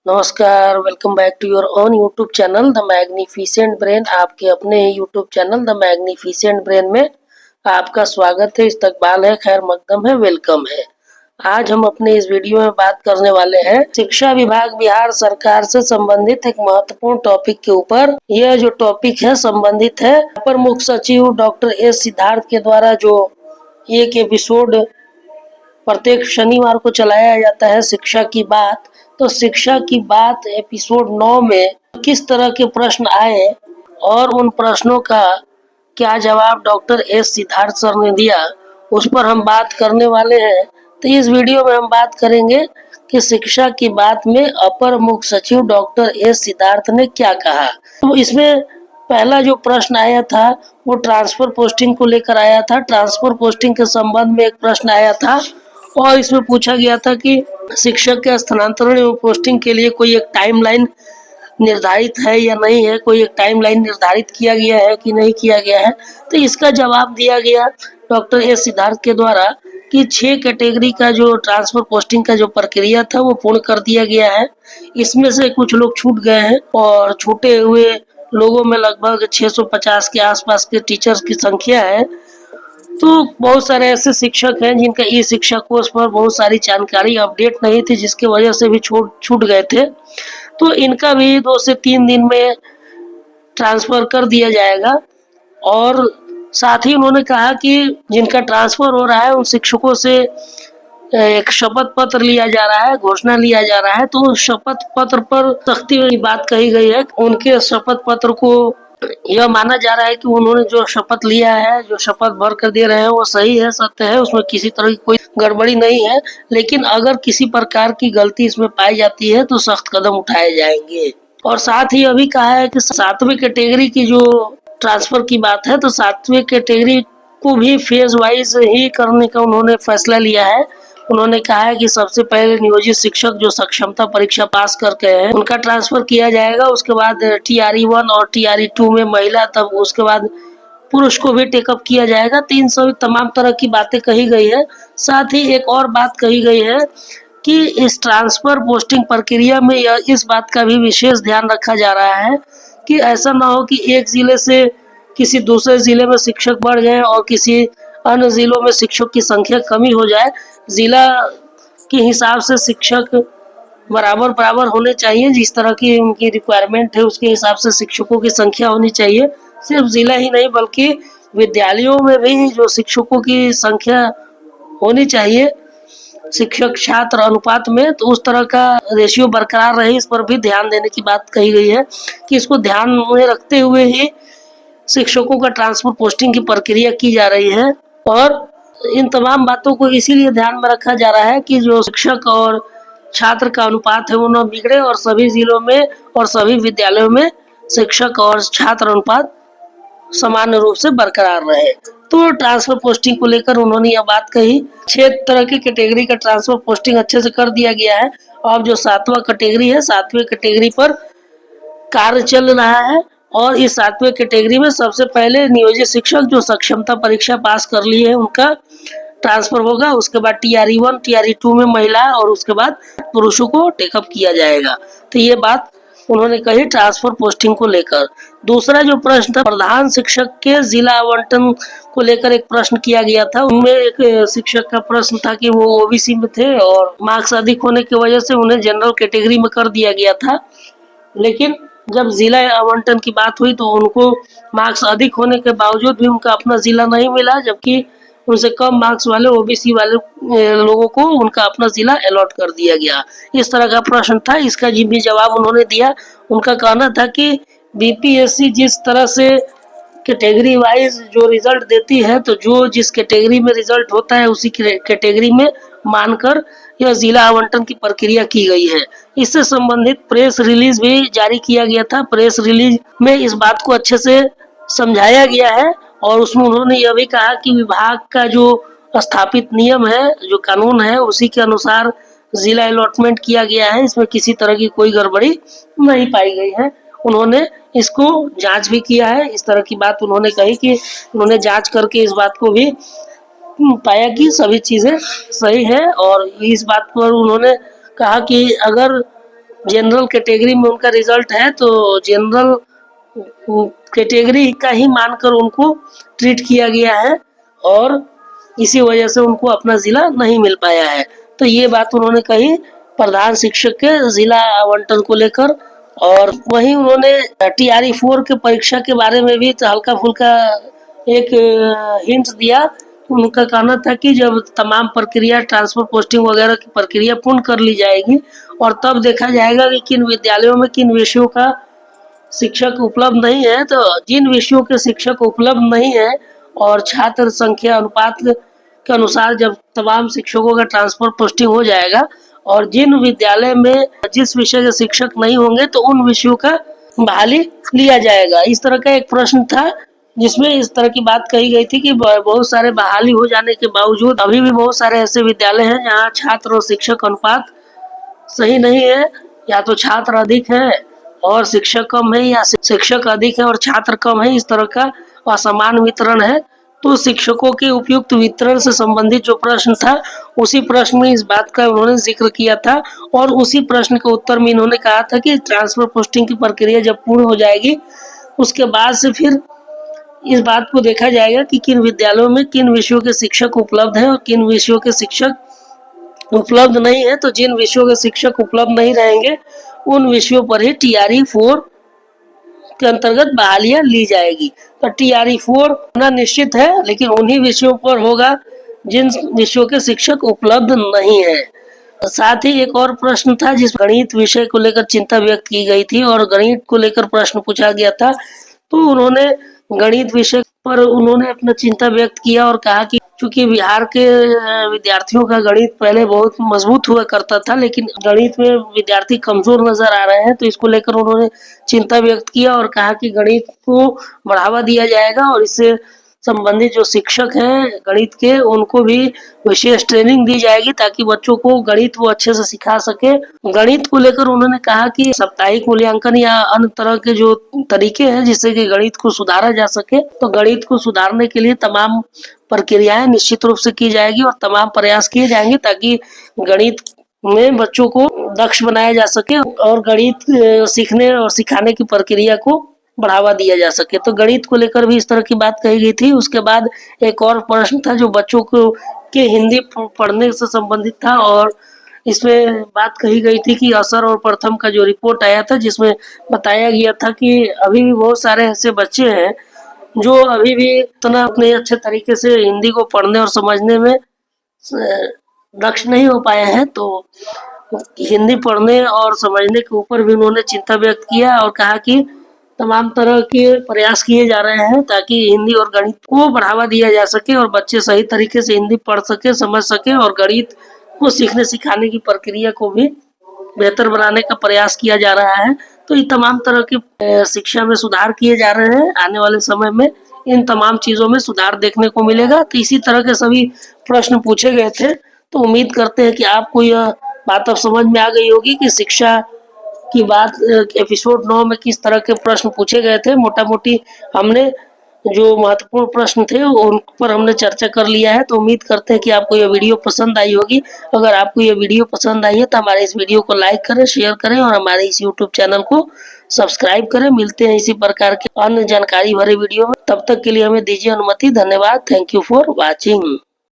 नमस्कार, welcome back to your own YouTube channel the Magnificent Brain. आपके अपने ही YouTube channel the Magnificent Brain में आपका स्वागत है, इस्तकबाल है, खैर मकदम है, वेलकम है। आज हम अपने इस वीडियो में बात करने वाले हैं शिक्षा विभाग बिहार सरकार से संबंधित एक महत्वपूर्ण टॉपिक के ऊपर। यह जो टॉपिक है संबंधित है अपर मुख्य सचिव डॉक्टर एस सिद्धार्थ के द्वारा जो एक एपिसोड प्रत्येक शनिवार को चलाया जाता है शिक्षा की बात। तो शिक्षा की बात एपिसोड 9 में किस तरह के प्रश्न आए और उन प्रश्नों का क्या जवाब डॉक्टर एस सिद्धार्थ सर ने दिया, उस पर हम बात करने वाले हैं। तो इस वीडियो में हम बात करेंगे कि शिक्षा की बात में अपर मुख्य सचिव डॉक्टर एस सिद्धार्थ ने क्या कहा। तो इसमें पहला जो प्रश्न आया था वो ट्रांसफर पोस्टिंग को लेकर आया था। ट्रांसफर पोस्टिंग के संबंध में एक प्रश्न आया था और इसमें पूछा गया था कि शिक्षक के स्थानांतरण एवं पोस्टिंग के लिए कोई एक टाइमलाइन निर्धारित है या नहीं है, कोई एक टाइमलाइन निर्धारित किया गया है कि नहीं किया गया है। तो इसका जवाब दिया गया डॉक्टर एस सिद्धार्थ के द्वारा कि 6 कैटेगरी का जो ट्रांसफर पोस्टिंग का जो प्रक्रिया था वो पूर्ण कर दिया गया है। इसमें से कुछ लोग छूट गए हैं और छूटे हुए लोगों में लगभग 650 के आसपास के टीचर्स की संख्या है। तो बहुत सारे ऐसे शिक्षक हैं जिनका ई शिक्षा कोर्स पर बहुत सारी जानकारी अपडेट नहीं थी, जिसकी वजह से भी छूट गए थे। तो इनका भी 2 से 3 दिन में ट्रांसफर कर दिया जाएगा। और साथ ही उन्होंने कहा कि जिनका ट्रांसफर हो रहा है उन शिक्षकों से एक शपथ पत्र लिया जा रहा है, घोषणा लिया जा रहा है। तो शपथ पत्र पर सख्ती की बात कही गई है। उनके शपथ पत्र को यह माना जा रहा है कि उन्होंने जो शपथ लिया है, जो शपथ भर कर दे रहे हैं वो सही है, सत्य है, उसमें किसी तरह की कोई गड़बड़ी नहीं है। लेकिन अगर किसी प्रकार की गलती इसमें पाई जाती है तो सख्त कदम उठाए जाएंगे। और साथ ही अभी कहा है कि 7वीं कैटेगरी की जो ट्रांसफर की बात है तो 7वीं कैटेगरी को भी फेज वाइज ही करने का उन्होंने फैसला लिया है। उन्होंने कहा है कि सबसे पहले नियोजित शिक्षक जो सक्षमता परीक्षा पास करके हैं उनका ट्रांसफर किया जाएगा। उसके बाद TRE 1 और TRE 2 में महिला, तब उसके बाद पुरुष को भी टेकअप किया जाएगा। 300 तमाम तरह की बातें कही गई है। साथ ही एक और बात कही गई है कि इस ट्रांसफर पोस्टिंग प्रक्रिया में इस बात का भी विशेष ध्यान रखा जा रहा है कि ऐसा ना हो कि एक जिले से किसी दूसरे जिले में शिक्षक बढ़ जाए और किसी अन्य जिलों में शिक्षक की संख्या कमी हो जाए। जिला के हिसाब से शिक्षक बराबर होने चाहिए, जिस तरह की उनकी रिक्वायरमेंट है उसके हिसाब से शिक्षकों की संख्या होनी चाहिए। सिर्फ जिला ही नहीं बल्कि विद्यालयों में भी जो शिक्षकों की संख्या होनी चाहिए शिक्षक छात्र अनुपात में, तो उस तरह का रेशियो बरकरार रहे, इस पर भी ध्यान देने की बात कही गई है कि इसको ध्यान में रखते हुए ही शिक्षकों का ट्रांसफर पोस्टिंग की प्रक्रिया की जा रही है। और इन तमाम बातों को इसीलिए ध्यान में रखा जा रहा है कि जो शिक्षक और छात्र का अनुपात है वो न बिगड़े और सभी जिलों में और सभी विद्यालयों में शिक्षक और छात्र अनुपात सामान्य रूप से बरकरार रहे। तो ट्रांसफर पोस्टिंग को लेकर उन्होंने यह बात कही। 6 तरह की कैटेगरी का ट्रांसफर पोस्टिंग अच्छे से कर दिया गया है। अब जो 7वां कैटेगरी है, 7वीं कैटेगरी पर कार्य चल रहा है। और इस 7वीं कैटेगरी में सबसे पहले नियोजित शिक्षक जो सक्षमता परीक्षा पास कर लिए है उनका ट्रांसफर होगा। उसके बाद TRE 1 TRE 2 में महिला और उसके बाद पुरुषों को टेकअप किया जाएगा। तो ये बात उन्होंने कही ट्रांसफर पोस्टिंग को लेकर। दूसरा जो प्रश्न था प्रधान शिक्षक के जिला आवंटन को लेकर एक प्रश्न किया गया था। उनमें एक शिक्षक का प्रश्न था कि वो OBC में थे और मार्क्स अधिक होने की वजह से उन्हें जनरल कैटेगरी में कर दिया गया था। लेकिन जब जिला आवंटन की बात हुई तो उनको मार्क्स अधिक होने के बावजूद भी उनका अपना जिला नहीं मिला, जबकि उनसे कम मार्क्स वाले OBC वाले लोगों को उनका अपना जिला अलॉट कर दिया गया। इस तरह का प्रश्न था, इसका भी जवाब उन्होंने दिया। उनका कहना था कि BPSC जिस तरह से कैटेगरी वाइज जो रिजल्ट देती है तो जो जिस कैटेगरी में रिजल्ट होता है उसी कैटेगरी में मानकर यह जिला आवंटन की प्रक्रिया की गई है। इससे संबंधित प्रेस रिलीज भी जारी किया गया था। प्रेस रिलीज में इस बात को अच्छे से समझाया गया है और उसमें उन्होंने यह भी कहा कि विभाग का जो स्थापित नियम है, जो कानून है, उसी के अनुसार जिला अलॉटमेंट किया गया है। इसमें किसी तरह की कोई गड़बड़ी नहीं पाई गई है। उन्होंने इसको जांच भी किया है। इस तरह की बात उन्होंने कही कि उन्होंने जांच करके इस बात को भी पाया कि सभी चीजें सही है। और इस बात पर उन्होंने कहा कि अगर जनरल कैटेगरी में उनका रिजल्ट है, तो जनरल कैटेगरी का ही मानकर उनको ट्रीट किया गया है और इसी वजह से उनको अपना जिला नहीं मिल पाया है। तो ये बात उन्होंने कही प्रधान शिक्षक के जिला आवंटन को लेकर। और वहीं उन्होंने TRE 4 के परीक्षा के बारे में भी हल्का फुल्का एक हिंट दिया। उनका कहना था कि जब तमाम प्रक्रिया ट्रांसफर पोस्टिंग वगैरह की प्रक्रिया पूर्ण कर ली जाएगी और तब देखा जाएगा कि किन विद्यालयों में किन विषयों का शिक्षक उपलब्ध नहीं है। तो जिन विषयों के शिक्षक उपलब्ध नहीं है और छात्र संख्या अनुपात के अनुसार जब तमाम शिक्षकों का ट्रांसफर पोस्टिंग हो जाएगा और जिन विद्यालय में जिस विषय के शिक्षक नहीं होंगे तो उन विषयों का बहाली लिया जाएगा। इस तरह का एक प्रश्न था जिसमें इस तरह की बात कही गई थी कि बहुत सारे बहाली हो जाने के बावजूद अभी भी बहुत सारे ऐसे विद्यालय हैं जहाँ छात्र और शिक्षक अनुपात सही नहीं है, या तो छात्र अधिक है और शिक्षक कम है, या शिक्षक अधिक है और छात्र कम है। इस तरह का असमान वितरण है। तो शिक्षकों के उपयुक्त वितरण से संबंधित जो प्रश्न था उसी प्रश्न में इस बात का उन्होंने जिक्र किया था और उसी प्रश्न के उत्तर में इन्होंने कहा था कि ट्रांसफर पोस्टिंग की प्रक्रिया जब पूर्ण हो जाएगी उसके बाद से फिर इस बात को देखा जाएगा कि किन विद्यालयों में किन विषयों के शिक्षक उपलब्ध हैं और किन विषयों के शिक्षक उपलब्ध नहीं है। तो जिन विषयों के शिक्षक उपलब्ध नहीं रहेंगे उन विषयों पर ही TRE 4 के अंतर्गत बहालियां ली जाएगी। तो TRE 4 होना निश्चित है, लेकिन उन्हीं विषयों पर होगा जिन विषयों के शिक्षक उपलब्ध नहीं है। साथ ही एक और प्रश्न था जिस गणित विषय को लेकर चिंता व्यक्त की गई थी और गणित को लेकर प्रश्न पूछा गया था। तो उन्होंने गणित विषय पर उन्होंने अपना चिंता व्यक्त किया और कहा कि चूंकि बिहार के विद्यार्थियों का गणित पहले बहुत मजबूत हुआ करता था, लेकिन गणित में विद्यार्थी कमजोर नजर आ रहे हैं। तो इसको लेकर उन्होंने चिंता व्यक्त किया और कहा कि गणित को बढ़ावा दिया जाएगा और इससे संबंधित जो शिक्षक हैं गणित के उनको भी विशेष ट्रेनिंग दी जाएगी ताकि बच्चों को गणित वो अच्छे से सिखा सके। गणित को लेकर उन्होंने कहा कि साप्ताहिक मूल्यांकन या अन्य तरह के जो तरीके हैं जिससे कि गणित को सुधारा जा सके, तो गणित को सुधारने के लिए तमाम प्रक्रियाएं निश्चित रूप से की जाएगी और तमाम प्रयास किए जाएंगे ताकि गणित में बच्चों को दक्ष बनाया जा सके और गणित सीखने और सिखाने की प्रक्रिया को बढ़ावा दिया जा सके। तो गणित को लेकर भी इस तरह की बात कही गई थी। उसके बाद एक और प्रश्न था जो बच्चों को के हिंदी पढ़ने से संबंधित था और इसमें बात कही गई थी कि असर और प्रथम का जो रिपोर्ट आया था जिसमें बताया गया था कि अभी भी बहुत सारे ऐसे बच्चे हैं जो अभी भी इतना अपने अच्छे तरीके से हिंदी को पढ़ने और समझने में दक्ष नहीं हो पाए हैं। तो हिंदी पढ़ने और समझने के ऊपर भी उन्होंने चिंता व्यक्त किया और कहा कि तमाम तरह के प्रयास किए जा रहे हैं ताकि हिंदी और गणित को बढ़ावा दिया जा सके और बच्चे सही तरीके से हिंदी पढ़ सके, समझ सके और गणित को सीखने सिखाने की प्रक्रिया को भी बेहतर बनाने का प्रयास किया जा रहा है। तो ये तमाम तरह की शिक्षा में सुधार किए जा रहे हैं। आने वाले समय में इन तमाम चीजों में सुधार देखने को मिलेगा। तो इसी तरह के सभी प्रश्न पूछे गए थे। तो उम्मीद करते हैं कि आपको यह बात अब समझ में आ गई होगी कि शिक्षा की बात एपिसोड 9 में किस तरह के प्रश्न पूछे गए थे। मोटा मोटी हमने जो महत्वपूर्ण प्रश्न थे उन पर हमने चर्चा कर लिया है। तो उम्मीद करते हैं कि आपको यह वीडियो पसंद आई होगी। अगर आपको यह वीडियो पसंद आई है तो हमारे इस वीडियो को लाइक करें, शेयर करें और हमारे इस यूट्यूब चैनल को सब्सक्राइब करें। मिलते हैं इसी प्रकार के अन्य जानकारी भरे वीडियो में। तब तक के लिए हमें दीजिए अनुमति। धन्यवाद। Thank you for watching.